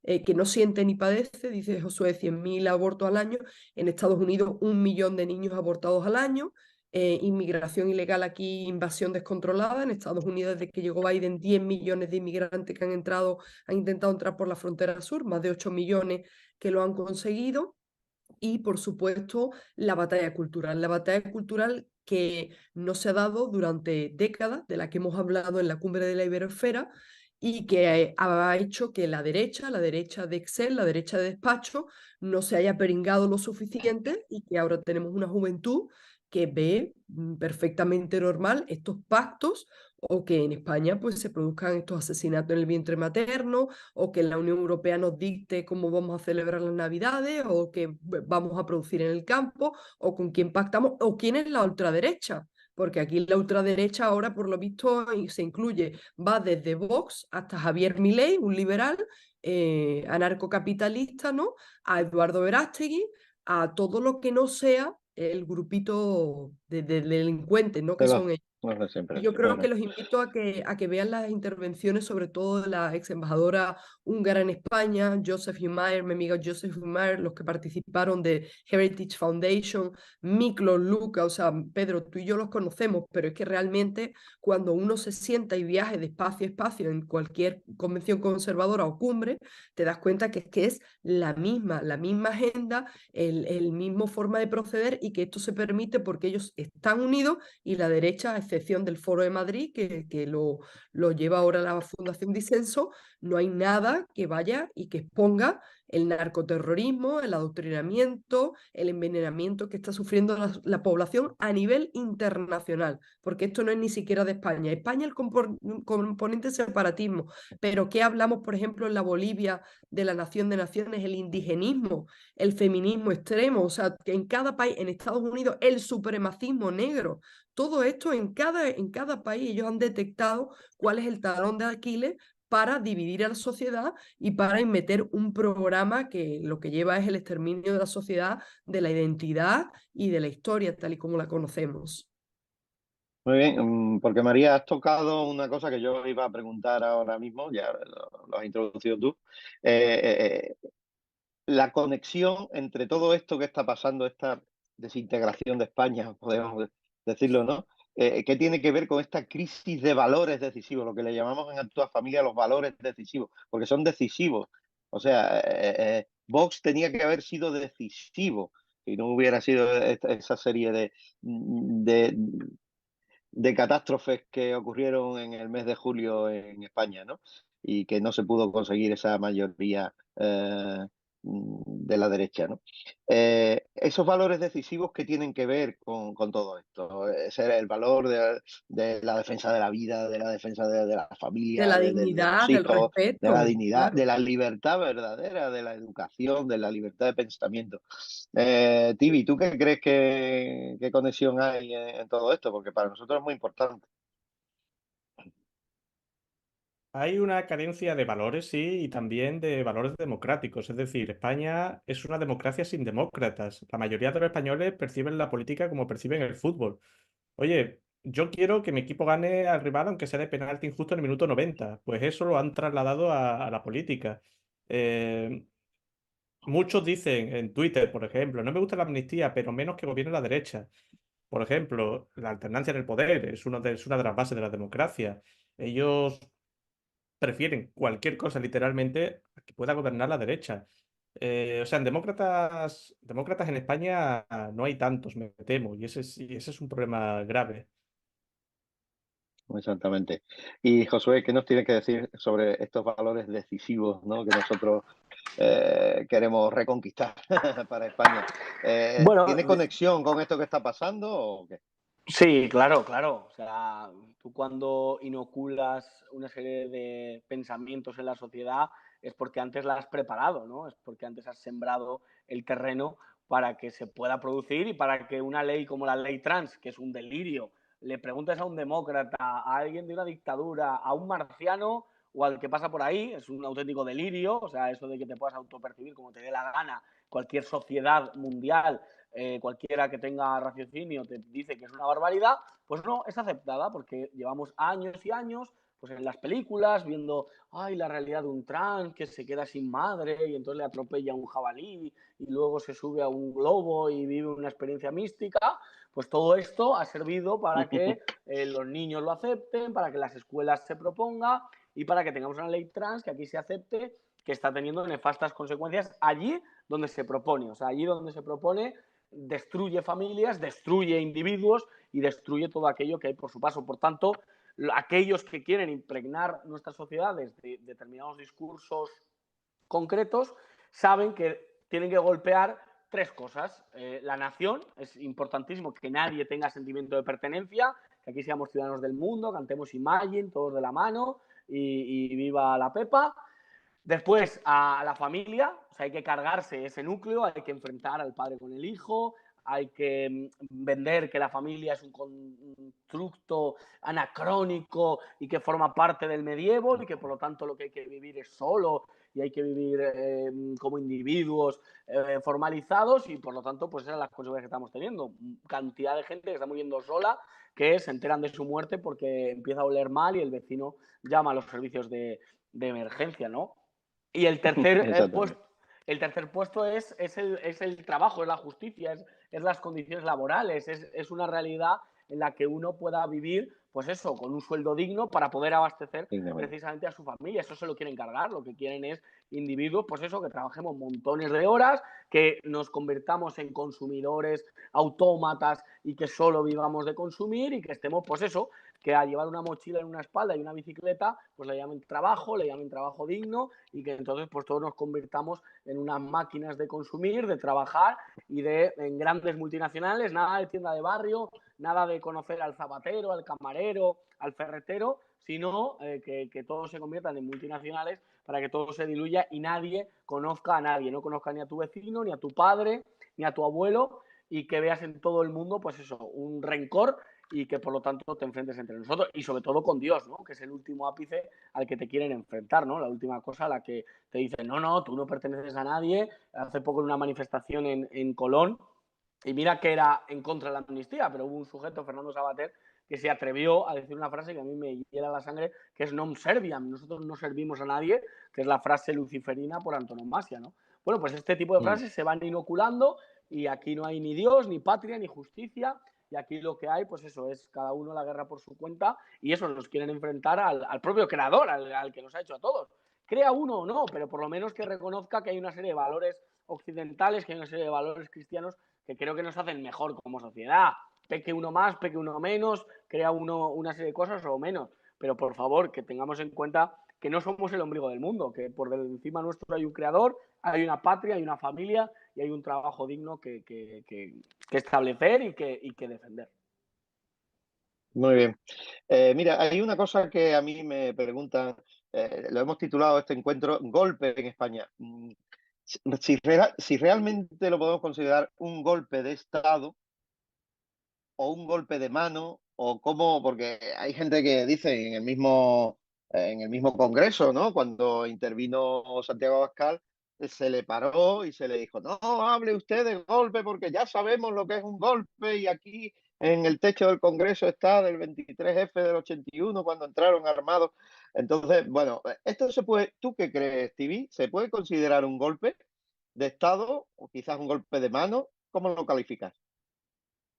que no siente ni padece. Dice Josué, 100.000 abortos al año. En Estados Unidos, 1 millón de niños abortados al año. Inmigración ilegal aquí, invasión descontrolada. En Estados Unidos, desde que llegó Biden, 10 millones de inmigrantes que han intentado entrar por la frontera sur, más de 8 millones que lo han conseguido. Y, por supuesto, la batalla cultural que no se ha dado durante décadas, de la que hemos hablado en la cumbre de la Iberosfera, y que ha hecho que la derecha de Excel, la derecha de despacho, no se haya peringado lo suficiente, y que ahora tenemos una juventud que ve perfectamente normal estos pactos, o que en España pues se produzcan estos asesinatos en el vientre materno, o que la Unión Europea nos dicte cómo vamos a celebrar las Navidades, o que vamos a producir en el campo, o con quién pactamos, o quién es la ultraderecha. Porque aquí la ultraderecha ahora, por lo visto, se incluye, va desde Vox hasta Javier Milei, un liberal, anarcocapitalista, ¿no? A Eduardo Verástegui, a todo lo que no sea el grupito de delincuentes, ¿no? Que De los, son ellos. Los de siempre. Yo creo Bueno, que los invito a que vean las intervenciones, sobre todo de la ex embajadora húngara en España, Joseph Humair, mi amiga Joseph Humair, los que participaron de Heritage Foundation, Miklos, Luca, o sea, Pedro, tú y yo los conocemos, pero es que realmente cuando uno se sienta y viaje de espacio a espacio en cualquier convención conservadora o cumbre, te das cuenta que es la misma agenda, el mismo forma de proceder y que esto se permite porque ellos están unidos y la derecha, a excepción del Foro de Madrid, que lo lleva ahora la Fundación Disenso, no hay nada que vaya y que exponga el narcoterrorismo, el adoctrinamiento, el envenenamiento que está sufriendo la población a nivel internacional, porque esto no es ni siquiera de España. España el componente separatismo, pero ¿qué hablamos, por ejemplo, en la Bolivia de la nación de naciones? El indigenismo, el feminismo extremo, o sea, que en cada país, en Estados Unidos, el supremacismo negro. Todo esto en cada país ellos han detectado cuál es el talón de Aquiles para dividir a la sociedad y para meter un programa que lo que lleva es el exterminio de la sociedad, de la identidad y de la historia tal y como la conocemos. muy bien, porque María, has tocado una cosa que yo iba a preguntar ahora mismo, ya lo has introducido tú. Eh, la conexión entre todo esto que está pasando, esta desintegración de España, podemos decirlo, ¿no? ¿Qué tiene que ver con esta crisis de valores decisivos, lo que le llamamos en Actúa Familia los valores decisivos, porque son decisivos? O sea, Vox tenía que haber sido decisivo si no hubiera sido esa serie de, de catástrofes que ocurrieron en el mes de julio en España, ¿no? Y que no se pudo conseguir esa mayoría de la derecha, ¿no? Esos valores decisivos que tienen que ver con todo esto, ese el valor de la defensa de la vida, de la defensa de la De familia, la de los dignidad, del hijos, de la respeto, dignidad, de claro. la libertad verdadera, de la educación, de la libertad de pensamiento. Tibi, ¿tú qué crees qué conexión hay en todo esto? Porque para nosotros es muy importante. Hay una carencia de valores, sí, y también de valores democráticos. Es decir, España es una democracia sin demócratas. La mayoría de los españoles perciben la política como perciben el fútbol. Oye, yo quiero que mi equipo gane al rival aunque sea de penalti injusto en el minuto 90. Pues eso lo han trasladado a la política. Eh, Muchos dicen en Twitter, por ejemplo, no me gusta la amnistía, pero menos que gobierne la derecha. Por ejemplo, la alternancia en el poder es una de las bases de la democracia. Ellos prefieren cualquier cosa literalmente a que pueda gobernar la derecha. O sea, en demócratas en España no hay tantos, me temo, y ese es un problema grave. Exactamente. Y Josué, ¿qué nos tiene que decir sobre estos valores decisivos, ¿no? que nosotros queremos reconquistar para España? Bueno, ¿Tiene conexión con esto que está pasando o qué? sí, claro, claro. O sea, tú cuando inoculas una serie de pensamientos en la sociedad es porque antes la has preparado, ¿no? Es porque antes has sembrado el terreno para que se pueda producir y para que una ley como la ley trans, que es un delirio, le preguntes a un demócrata, a alguien de una dictadura, a un marciano o al que pasa por ahí, es un auténtico delirio. O sea, eso de que te puedas autopercibir como te dé la gana, cualquier sociedad mundial, cualquiera que tenga raciocinio te dice que es una barbaridad, pues no, es aceptada porque llevamos años y años pues en las películas viendo, ay, la realidad de un trans que se queda sin madre y entonces le atropella un jabalí y luego se sube a un globo y vive una experiencia mística. Pues todo esto ha servido para que los niños lo acepten, para que las escuelas se proponga y para que tengamos una ley trans que aquí se acepte, que está teniendo nefastas consecuencias allí donde se propone. O sea, allí donde se propone destruye familias, destruye individuos y destruye todo aquello que hay por su paso. Por tanto, aquellos que quieren impregnar nuestras sociedades de determinados discursos concretos saben que tienen que golpear tres cosas. La nación, es importantísimo que nadie tenga sentimiento de pertenencia, que aquí seamos ciudadanos del mundo, cantemos Imagine, todos de la mano y viva la Pepa. Después, a la familia, o sea, hay que cargarse ese núcleo, hay que enfrentar al padre con el hijo, hay que vender que la familia es un constructo anacrónico y que forma parte del medievo y que por lo tanto lo que hay que vivir es solo y hay que vivir como individuos formalizados y por lo tanto pues esas son las consecuencias que estamos teniendo. Cantidad de gente que está muriendo sola, que se enteran de su muerte porque empieza a oler mal y el vecino llama a los servicios de emergencia, ¿no? Y el tercer puesto es el trabajo, es la justicia, es las condiciones laborales, es una realidad en la que uno pueda vivir, pues eso, con un sueldo digno para poder abastecer precisamente a su familia. Eso se lo quieren cargar, lo que quieren es individuos, pues eso, que trabajemos montones de horas, que nos convirtamos en consumidores autómatas y que solo vivamos de consumir y que estemos, pues eso, que a llevar una mochila en una espalda y una bicicleta, pues le llamen trabajo digno y que entonces pues todos nos convirtamos en unas máquinas de consumir, de trabajar y en grandes multinacionales, nada de tienda de barrio, nada de conocer al zapatero, al camarero, al ferretero, sino que todos se conviertan en multinacionales para que todo se diluya y nadie conozca a nadie, no conozca ni a tu vecino, ni a tu padre, ni a tu abuelo y que veas en todo el mundo, pues eso, un rencor y que por lo tanto te enfrentes entre nosotros y sobre todo con Dios, ¿no? Que es el último ápice al que te quieren enfrentar, ¿no? La última cosa a la que te dicen, no, tú no perteneces a nadie. Hace poco en una manifestación en Colón, y mira que era en contra de la amnistía, pero hubo un sujeto, Fernando Savater, que se atrevió a decir una frase que a mí me hiela la sangre, que es non serviam, nosotros no servimos a nadie, que es la frase luciferina por antonomasia, ¿no? Bueno, pues este tipo de frases se van inoculando y aquí no hay ni Dios, ni patria, ni justicia, y aquí lo que hay, pues eso, es cada uno la guerra por su cuenta y eso nos quieren enfrentar al propio creador, al que nos ha hecho a todos. Crea uno o no, pero por lo menos que reconozca que hay una serie de valores occidentales, que hay una serie de valores cristianos que creo que nos hacen mejor como sociedad. Peque uno más, peque uno menos, crea uno una serie de cosas o menos. Pero por favor, que tengamos en cuenta que no somos el ombligo del mundo, que por encima nuestro hay un creador, hay una patria, hay una familia y hay un trabajo digno que establecer y que defender. Muy bien. Mira, hay una cosa que a mí me preguntan, lo hemos titulado este encuentro Golpe en España. Si realmente lo podemos considerar un golpe de Estado o un golpe de mano, o cómo, porque hay gente que dice en el mismo Congreso, ¿no? Cuando intervino Santiago Abascal, se le paró y se le dijo, no hable usted de golpe porque ya sabemos lo que es un golpe y aquí en el techo del Congreso está del 23F del 81 cuando entraron armados. Entonces, bueno, esto se puede, ¿tú qué crees, Tibi? ¿Se puede considerar un golpe de Estado o quizás un golpe de mano? ¿Cómo lo calificas?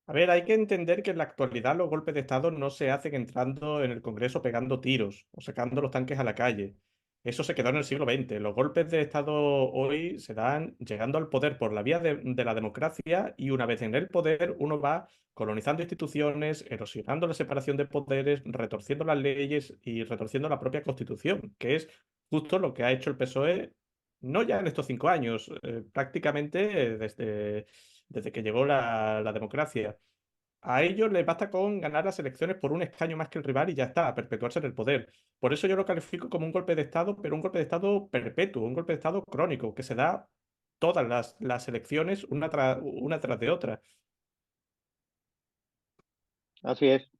A ver, hay que entender que en la actualidad los golpes de Estado no se hacen entrando en el Congreso pegando tiros o sacando los tanques a la calle. Eso se quedó en el siglo XX. Los golpes de Estado hoy se dan llegando al poder por la vía de la democracia y una vez en el poder uno va colonizando instituciones, erosionando la separación de poderes, retorciendo las leyes y retorciendo la propia Constitución, que es justo lo que ha hecho el PSOE, no ya en estos 5 años, prácticamente desde que llegó la democracia. A ellos les basta con ganar las elecciones por un escaño más que el rival y ya está, a perpetuarse en el poder. Por eso yo lo califico como un golpe de Estado, pero un golpe de Estado perpetuo, un golpe de Estado crónico, que se da todas las elecciones una tras de otra. Así es.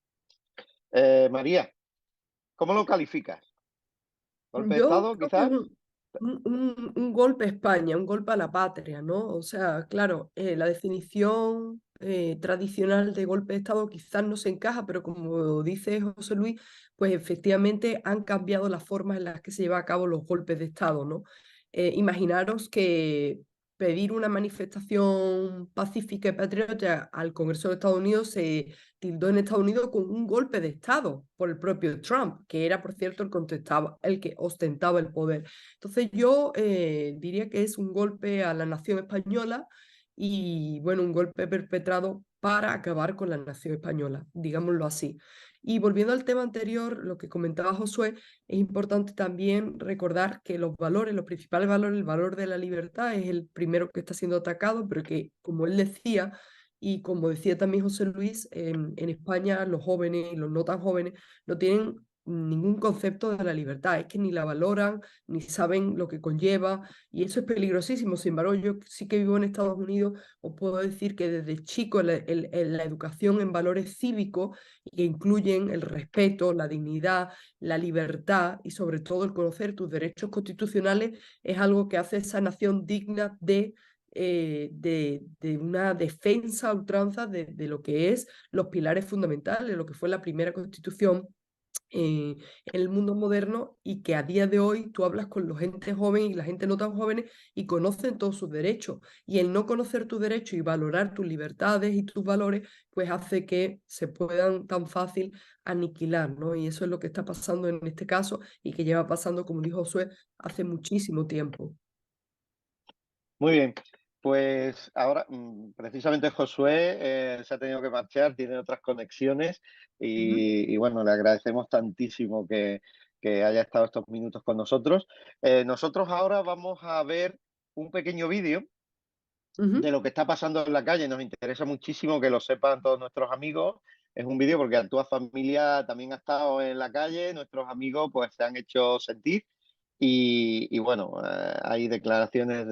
María, ¿cómo lo calificas? ¿Golpe de Yo Estado, creo que es quizás? un golpe a España, un golpe a la patria, ¿no? O sea, claro, la definición tradicional de golpe de Estado quizás no se encaja, pero como dice José Luis, pues efectivamente han cambiado las formas en las que se llevan a cabo los golpes de Estado, ¿no? Imaginaros que pedir una manifestación pacífica y patriota al Congreso de Estados Unidos se tildó en Estados Unidos con un golpe de Estado por el propio Trump, que era, por cierto, el que ostentaba el poder. Entonces yo diría que es un golpe a la nación española y, bueno, un golpe perpetrado para acabar con la nación española, digámoslo así. Y volviendo al tema anterior, lo que comentaba Josué, es importante también recordar que los valores, los principales valores, el valor de la libertad es el primero que está siendo atacado, pero que, como él decía, y como decía también José Luis, en España los jóvenes y los no tan jóvenes no tienen ningún concepto de la libertad, es que ni la valoran, ni saben lo que conlleva, y eso es peligrosísimo. Sin embargo, yo sí que vivo en Estados Unidos, os puedo decir que desde chico la educación en valores cívicos, que incluyen el respeto, la dignidad, la libertad y sobre todo el conocer tus derechos constitucionales, es algo que hace esa nación digna de una defensa a ultranza de lo que es los pilares fundamentales, lo que fue la primera constitución en el mundo moderno, y que a día de hoy tú hablas con la gente joven y la gente no tan joven y conocen todos sus derechos. Y el no conocer tus derechos y valorar tus libertades y tus valores, pues hace que se puedan tan fácil aniquilar, ¿no? Y eso es lo que está pasando en este caso y que lleva pasando, como dijo Josué, hace muchísimo tiempo. Muy bien, pues ahora precisamente Josué se ha tenido que marchar, tiene otras conexiones y bueno, le agradecemos tantísimo que haya estado estos minutos con nosotros. Nosotros ahora vamos a ver un pequeño vídeo de lo que está pasando en la calle. Nos interesa muchísimo que lo sepan todos nuestros amigos. Es un vídeo porque Actúa Familia también ha estado en la calle, nuestros amigos pues se han hecho sentir y bueno, hay declaraciones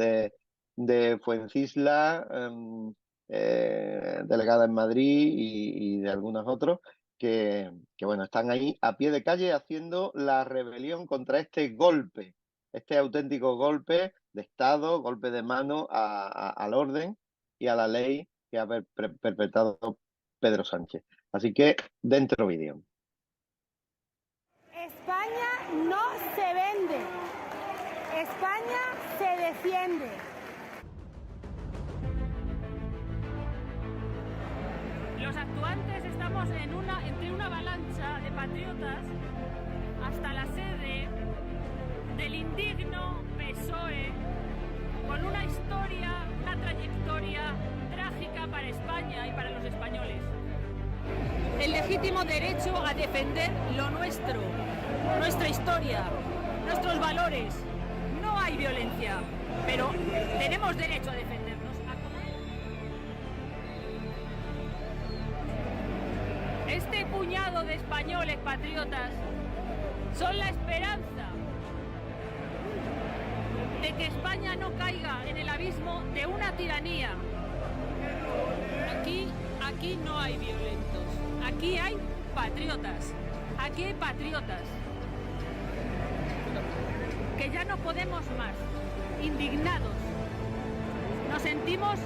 de Fuencisla, delegada en Madrid y de algunos otros que bueno, están ahí a pie de calle haciendo la rebelión contra este auténtico golpe de Estado, golpe de mano al orden y a la ley que ha perpetrado Pedro Sánchez. Así que, dentro vídeo. España no se vende, España se defiende. Los actuantes estamos entre una avalancha de patriotas hasta la sede del indigno PSOE, con una historia, una trayectoria trágica para España y para los españoles. El legítimo derecho a defender lo nuestro, nuestra historia, nuestros valores. No hay violencia, pero tenemos derecho a defendernos. Este puñado de españoles patriotas son la esperanza de que España no caiga en el abismo de una tiranía. Aquí no hay violentos, aquí hay patriotas, aquí hay patriotas que ya no podemos más, indignados, nos sentimos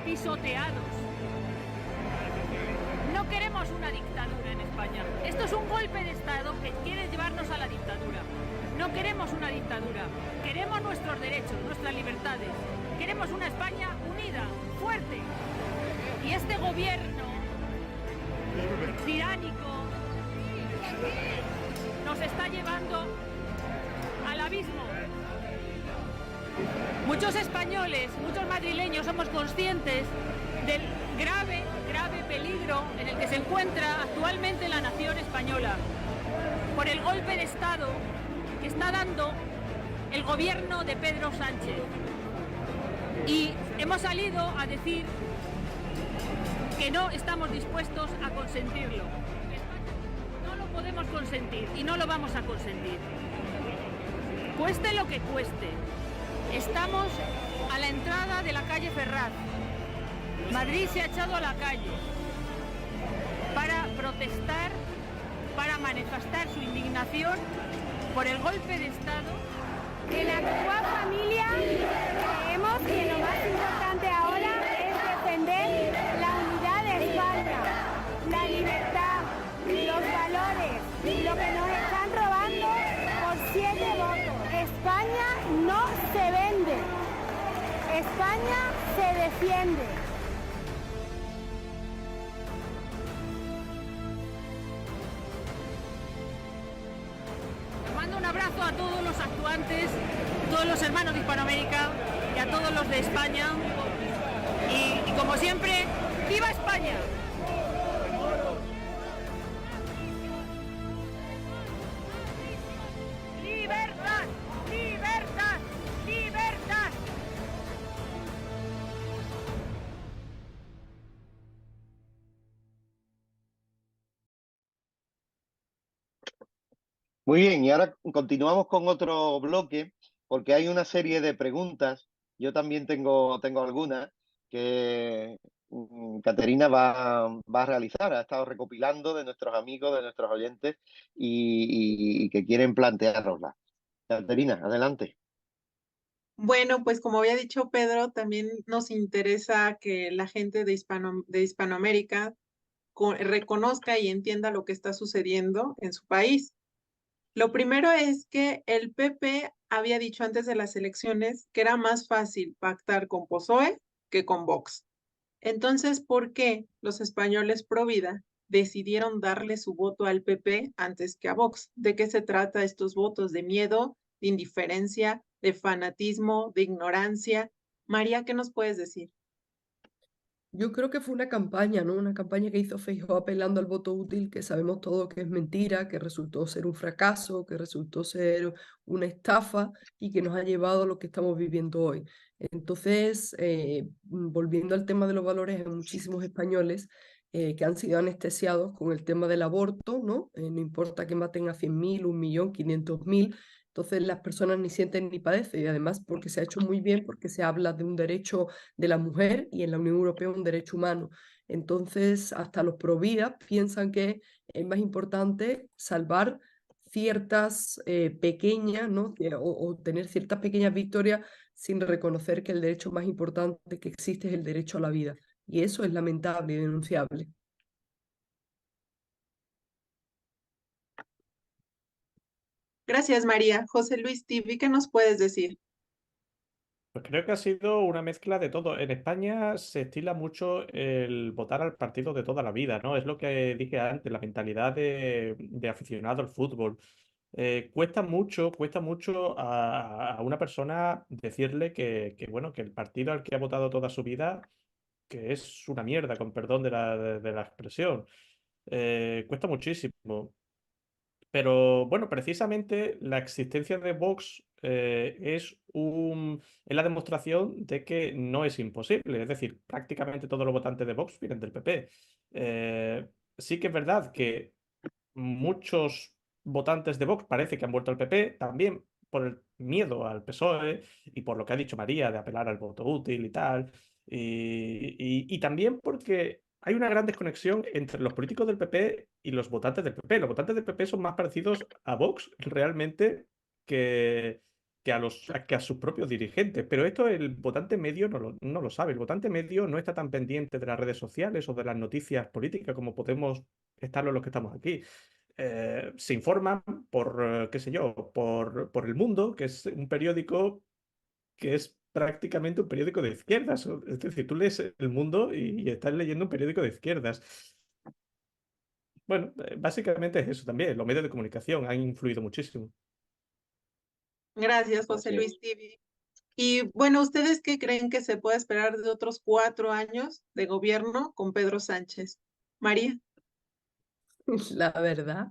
pisoteados. No queremos una dictadura en España. Esto es un golpe de Estado que quiere llevarnos a la dictadura. No queremos una dictadura. Queremos nuestros derechos, nuestras libertades. Queremos una España unida, fuerte. Y este gobierno tiránico nos está llevando al abismo. Muchos españoles, muchos madrileños somos conscientes del grave peligro en el que se encuentra actualmente la nación española por el golpe de Estado que está dando el gobierno de Pedro Sánchez. Y hemos salido a decir que no estamos dispuestos a consentirlo. No lo podemos consentir y no lo vamos a consentir. Cueste lo que cueste. Estamos a la entrada de la calle Ferraz. Madrid se ha echado a la calle para protestar, para manifestar su indignación por el golpe de Estado. En Actúa Familia creemos que lo más importante ahora es defender la unidad de España, la libertad, los valores, lo que nos están robando por 7 votos. España no se vende, España se defiende. Un abrazo a todos los actuantes, todos los hermanos de Hispanoamérica y a todos los de España. Y como siempre, ¡viva España! ¡Libertad! ¡Libertad! ¡Libertad! Muy bien, y ahora continuamos con otro bloque, porque hay una serie de preguntas. Yo también tengo algunas que Caterina va a realizar. Ha estado recopilando de nuestros amigos, de nuestros oyentes y que quieren planteárnoslas. Caterina, adelante. Bueno, pues como había dicho Pedro, también nos interesa que la gente de Hispanoamérica reconozca y entienda lo que está sucediendo en su país. Lo primero es que el PP había dicho antes de las elecciones que era más fácil pactar con PSOE que con Vox. Entonces, ¿por qué los españoles pro vida decidieron darle su voto al PP antes que a Vox? ¿De qué se trata estos votos? ¿De miedo, de indiferencia, de fanatismo, de ignorancia? María, ¿qué nos puedes decir? Yo creo que fue una campaña, ¿no? Una campaña que hizo Feijóo apelando al voto útil, que sabemos todos que es mentira, que resultó ser un fracaso, que resultó ser una estafa y que nos ha llevado a lo que estamos viviendo hoy. Entonces, volviendo al tema de los valores, hay muchísimos españoles que han sido anestesiados con el tema del aborto, ¿no? No importa que maten a 100.000, 1.000.000, 500.000. Entonces las personas ni sienten ni padecen y además porque se ha hecho muy bien, porque se habla de un derecho de la mujer y en la Unión Europea un derecho humano. Entonces, hasta los provida piensan que es más importante salvar ciertas pequeñas, ¿no? O tener ciertas pequeñas victorias sin reconocer que el derecho más importante que existe es el derecho a la vida. Y eso es lamentable y denunciable. Gracias, María. José Luis Tibi, ¿qué nos puedes decir? Pues creo que ha sido una mezcla de todo. En España se estila mucho el votar al partido de toda la vida, ¿no? Es lo que dije antes, la mentalidad de aficionado al fútbol. Cuesta mucho a una persona decirle bueno, que el partido al que ha votado toda su vida, que es una mierda, con perdón de la expresión. Cuesta muchísimo. Pero bueno, precisamente la existencia de Vox es la demostración de que no es imposible. Es decir, prácticamente todos los votantes de Vox vienen del PP. Sí que es verdad que muchos votantes de Vox parece que han vuelto al PP también por el miedo al PSOE y por lo que ha dicho María de apelar al voto útil y tal. Y también porque hay una gran desconexión entre los políticos del PP y los votantes del PP. Los votantes del PP son más parecidos a Vox realmente que, que a sus propios dirigentes. Pero esto el votante medio no lo sabe. El votante medio no está tan pendiente de las redes sociales o de las noticias políticas como podemos estarlo los que estamos aquí. Se informan por, qué sé yo, por El Mundo, que es un periódico que es prácticamente un periódico de izquierdas. Es decir, tú lees El Mundo y estás leyendo un periódico de izquierdas. Bueno, básicamente es eso también. Los medios de comunicación han influido muchísimo. Gracias, José Así Luis es. Tibi. Y bueno, ¿ustedes qué creen que se puede esperar de otros 4 años de gobierno con Pedro Sánchez? María. La verdad,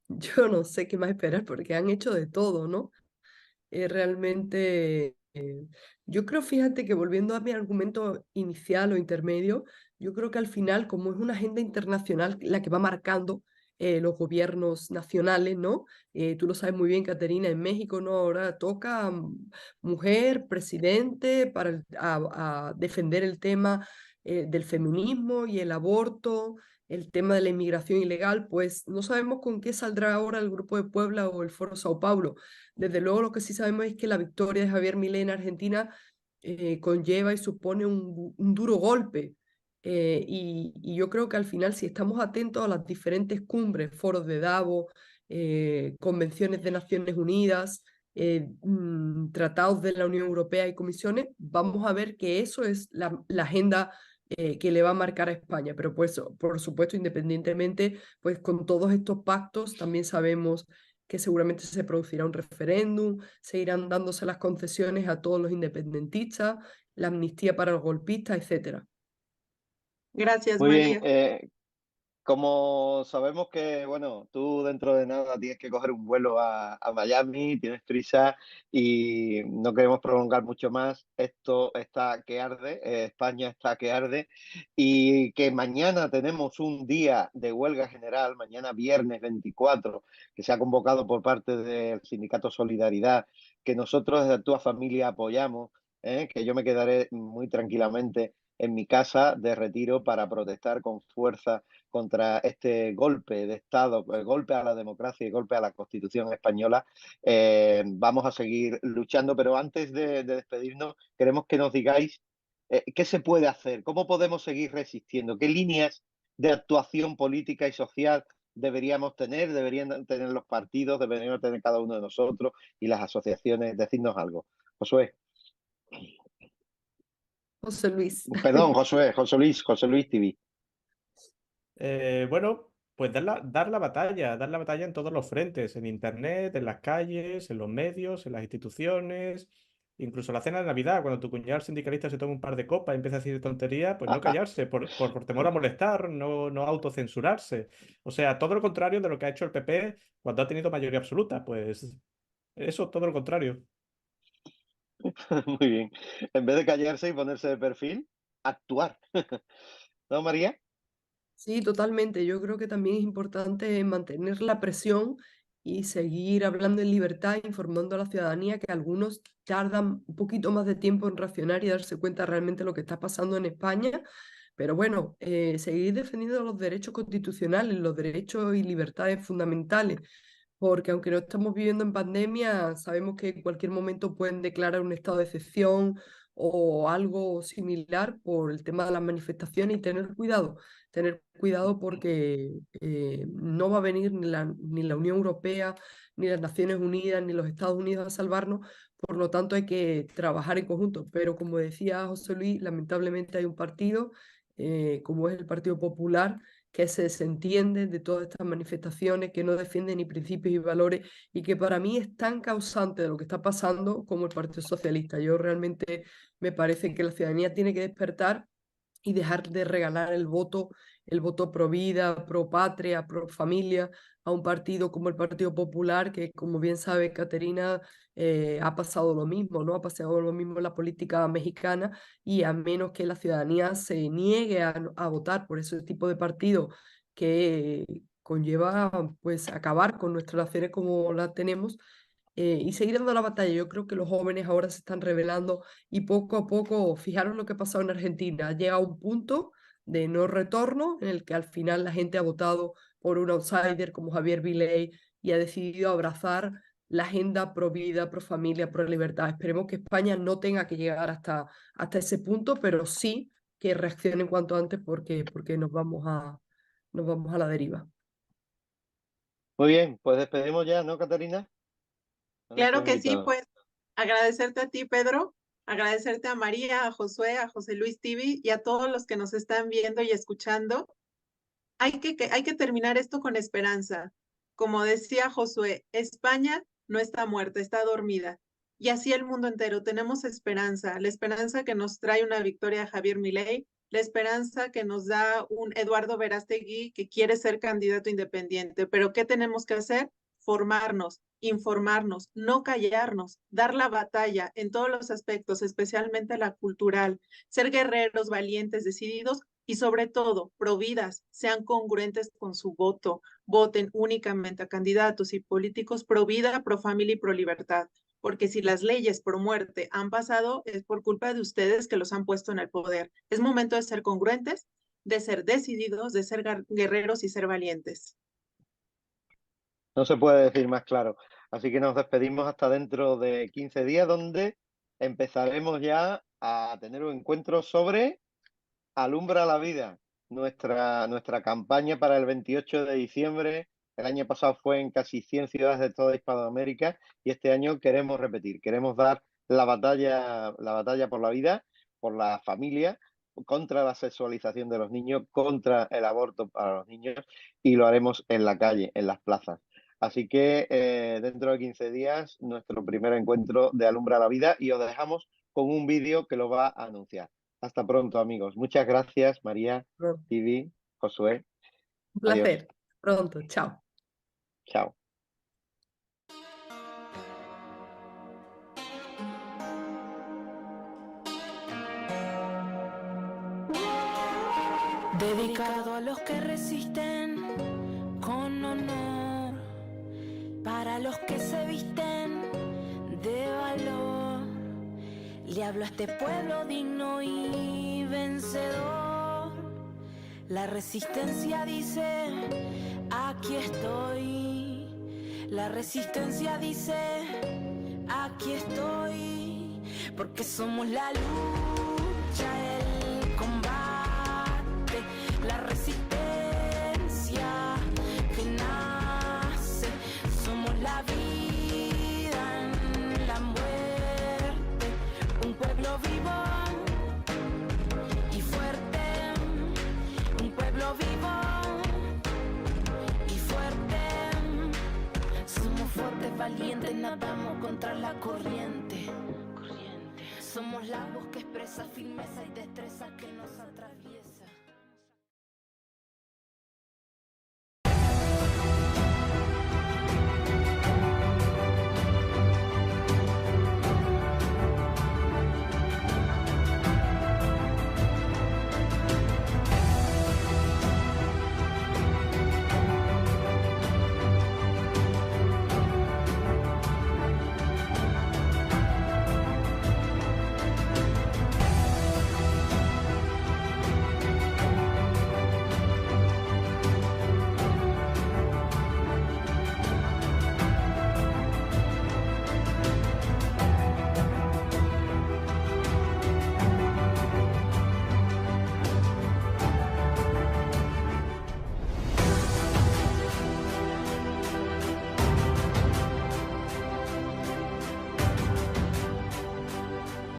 yo no sé qué más esperar porque han hecho de todo, ¿no? Realmente, yo creo, fíjate que volviendo a mi argumento inicial o intermedio, yo creo que al final, como es una agenda internacional la que va marcando los gobiernos nacionales, ¿no? Tú lo sabes muy bien, Caterina, en México, ¿no? Ahora toca mujer, presidente, a defender el tema del feminismo y el aborto, el tema de la inmigración ilegal, pues no sabemos con qué saldrá ahora el Grupo de Puebla o el Foro Sao Paulo. Desde luego lo que sí sabemos es que la victoria de Javier Milei en Argentina conlleva y supone un duro golpe. Y yo creo que al final, si estamos atentos a las diferentes cumbres, foros de Davos, convenciones de Naciones Unidas, tratados de la Unión Europea y comisiones, vamos a ver que eso es la agenda que le va a marcar a España. Pero pues, por supuesto, independientemente, pues con todos estos pactos también sabemos que seguramente se producirá un referéndum, se irán dándose las concesiones a todos los independentistas, la amnistía para los golpistas, etc. Gracias, Muy bien, María. Como sabemos que, bueno, tú dentro de nada tienes que coger un vuelo a Miami, tienes prisa y no queremos prolongar mucho más. Esto está que arde, España está que arde y que mañana tenemos un día de huelga general, mañana viernes 24, que se ha convocado por parte del Sindicato Solidaridad, que nosotros desde Tu Familia apoyamos, que yo me quedaré muy tranquilamente en mi casa de retiro para protestar con fuerza contra este golpe de Estado, el golpe a la democracia y golpe a la Constitución española. Vamos a seguir luchando, pero antes de despedirnos, queremos que nos digáis qué se puede hacer, cómo podemos seguir resistiendo, qué líneas de actuación política y social deberíamos tener, deberían tener los partidos, deberíamos tener cada uno de nosotros y las asociaciones. Decidnos algo. Josué, José Luis. perdón, José Luis TV. Bueno, pues dar la batalla en todos los frentes, en internet, en las calles, en los medios, en las instituciones, incluso la cena de Navidad, cuando tu cuñado sindicalista se toma un par de copas y empieza a decir tonterías, pues no callarse por temor a molestar, no autocensurarse. O sea, todo lo contrario de lo que ha hecho el PP cuando ha tenido mayoría absoluta, pues eso, todo lo contrario. Muy bien. En vez de callarse y ponerse de perfil, actuar. ¿No, María? Sí, totalmente. Yo creo que también es importante mantener la presión y seguir hablando en libertad, informando a la ciudadanía que algunos tardan un poquito más de tiempo en reaccionar y darse cuenta realmente de lo que está pasando en España. Pero bueno, seguir defendiendo los derechos constitucionales, los derechos y libertades fundamentales, porque aunque no estamos viviendo en pandemia, sabemos que en cualquier momento pueden declarar un estado de excepción o algo similar por el tema de las manifestaciones y tener cuidado porque no va a venir ni la Unión Europea, ni las Naciones Unidas, ni los Estados Unidos a salvarnos, por lo tanto hay que trabajar en conjunto. Pero como decía José Luis, lamentablemente hay un partido, como es el Partido Popular, que se desentiende de todas estas manifestaciones, que no defiende ni principios y valores y que para mí es tan causante de lo que está pasando como el Partido Socialista. Yo realmente me parece que la ciudadanía tiene que despertar y dejar de regalar el voto pro vida, pro patria, pro familia, a un partido como el Partido Popular, que como bien sabe Caterina, ha pasado lo mismo, ¿no? Ha pasado lo mismo en la política mexicana y a menos que la ciudadanía se niegue a votar por ese tipo de partido que conlleva pues acabar con nuestras naciones como la tenemos, y seguir dando la batalla. Yo creo que los jóvenes ahora se están revelando y poco a poco, fijaros lo que ha pasado en Argentina, llega a un punto de no retorno en el que al final la gente ha votado por un outsider como Javier Milei y ha decidido abrazar la agenda pro vida, pro familia, pro libertad. Esperemos que España no tenga que llegar hasta ese punto, pero sí que reaccionen cuanto antes porque nos vamos a la deriva. Muy bien, pues despedimos ya, ¿no, Catarina? A nuestro Claro que sí, invitado. pues agradecerte a ti, Pedro, agradecerte a María, a Josué, a José Luis TV y a todos los que nos están viendo y escuchando. Hay que terminar esto con esperanza. Como decía Josué, España no está muerta, está dormida. Y así el mundo entero, tenemos esperanza, la esperanza que nos trae una victoria de Javier Milei, la esperanza que nos da un Eduardo Verástegui que quiere ser candidato independiente. Pero ¿qué tenemos que hacer? Formarnos, informarnos, no callarnos, dar la batalla en todos los aspectos, especialmente la cultural, ser guerreros, valientes, decididos y sobre todo, providas, sean congruentes con su voto, voten únicamente a candidatos y políticos pro vida, pro familia y pro libertad. Porque si las leyes pro muerte han pasado, es por culpa de ustedes que los han puesto en el poder. Es momento de ser congruentes, de ser decididos, de ser guerreros y ser valientes. No se puede decir más claro. Así que nos despedimos hasta dentro de 15 días, donde empezaremos ya a tener un encuentro sobre Alumbra la Vida, nuestra campaña para el 28 de diciembre. El año pasado fue en casi 100 ciudades de toda Hispanoamérica y este año queremos repetir, queremos dar la batalla por la vida, por la familia, contra la sexualización de los niños, contra el aborto para los niños y lo haremos en la calle, en las plazas. Así que dentro de 15 días, nuestro primer encuentro de Alumbra la Vida y os dejamos con un vídeo que lo va a anunciar. Hasta pronto, amigos. Muchas gracias, María, Tibi, Josué. Un placer. Pronto, chao. Chao. Dedicado a los que resisten con honor, para los que se visten de valor. Le hablo a este pueblo digno y vencedor. La resistencia dice, aquí estoy. La resistencia dice, aquí estoy. Porque somos la lucha, el combate, la resistencia que nace. Somos la vida en la muerte, un pueblo vivo y fuerte, un pueblo vivo y fuerte. Somos fuertes, valientes, nadamos contra la corriente. Somos la voz que expresa firmeza y destreza que nos atraviesa.